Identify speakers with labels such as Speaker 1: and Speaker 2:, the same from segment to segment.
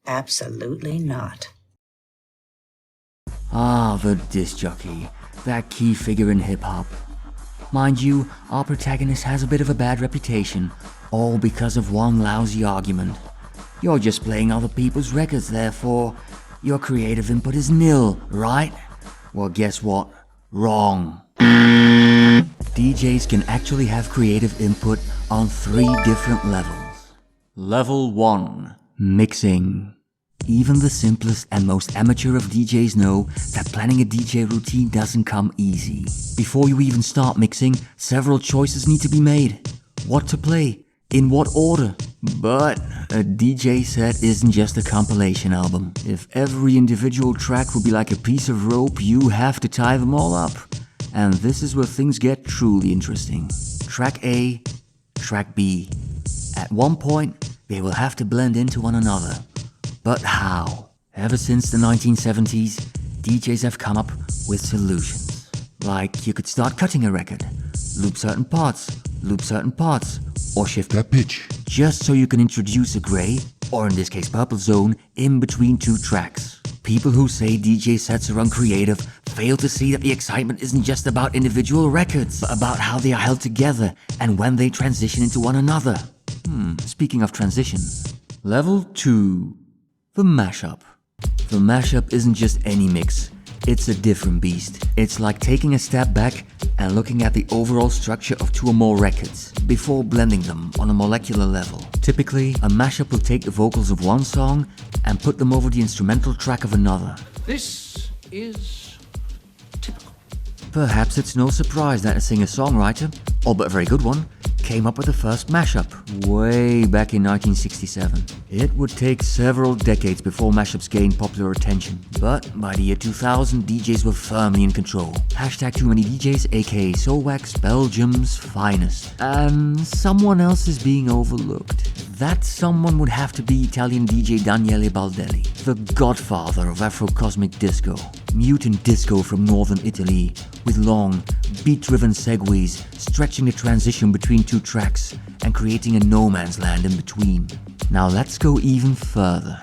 Speaker 1: Absolutely not.
Speaker 2: Ah, the disc jockey, that key figure in hip-hop. Mind you, our protagonist has a bit of a bad reputation, all because of one lousy argument. You're just playing other people's records, therefore, your creative input is nil, right? Well, guess what? Wrong. DJs can actually have creative input on 3 different levels. Level 1. Mixing. Even the simplest and most amateur of DJs know that planning a DJ routine doesn't come easy. Before you even start mixing, several choices need to be made. What to play, in what order. But a DJ set isn't just a compilation album. If every individual track would be like a piece of rope, you have to tie them all up. And this is where things get truly interesting. Track A, track B. At one point, they will have to blend into one another. But how? Ever since the 1970s, DJs have come up with solutions. Like you could start cutting a record, loop certain parts, or shift
Speaker 3: that pitch.
Speaker 2: Just so you can introduce a gray, or in this case purple zone, in between 2 tracks. People who say DJ sets are uncreative fail to see that the excitement isn't just about individual records, but about how they are held together and when they transition into one another. Speaking of transitions. Level 2. The mashup. The mashup isn't just any mix, it's a different beast. It's like taking a step back and looking at the overall structure of 2 or more records before blending them on a molecular level. Typically, a mashup will take the vocals of one song and put them over the instrumental track of another.
Speaker 4: This is typical.
Speaker 2: Perhaps it's no surprise that a singer-songwriter, all but a very good one, came up with the first mashup way back in 1967. It would take several decades before mashups gained popular attention, but by the year 2000, DJs were firmly in control. Hashtag too many DJs, aka Soulwax, Belgium's finest. And someone else is being overlooked. That someone would have to be Italian DJ Daniele Baldelli, the godfather of Afro-cosmic disco. Mutant disco from northern Italy, with long, beat-driven segues stretching the transition between 2 tracks and creating a no-man's land in between. Now let's go even further.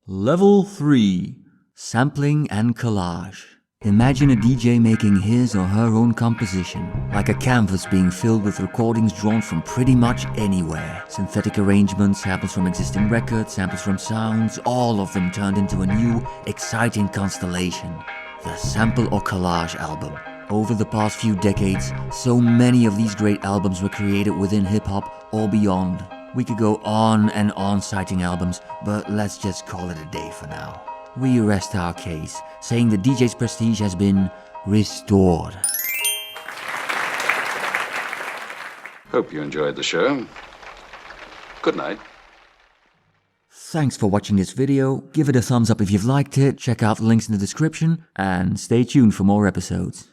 Speaker 2: Level 3. Sampling and collage. Imagine a DJ making his or her own composition, like a canvas being filled with recordings drawn from pretty much anywhere. Synthetic arrangements, samples from existing records, samples from sounds, all of them turned into a new, exciting constellation. The sample or collage album. Over the past few decades, so many of these great albums were created within hip-hop or beyond. We could go on and on citing albums, but let's just call it a day for now. We rest our case, saying the DJ's prestige has been restored.
Speaker 4: Hope you enjoyed the show. Good night.
Speaker 2: Thanks for watching this video, give it a thumbs up if you've liked it, check out the links in the description, and stay tuned for more episodes.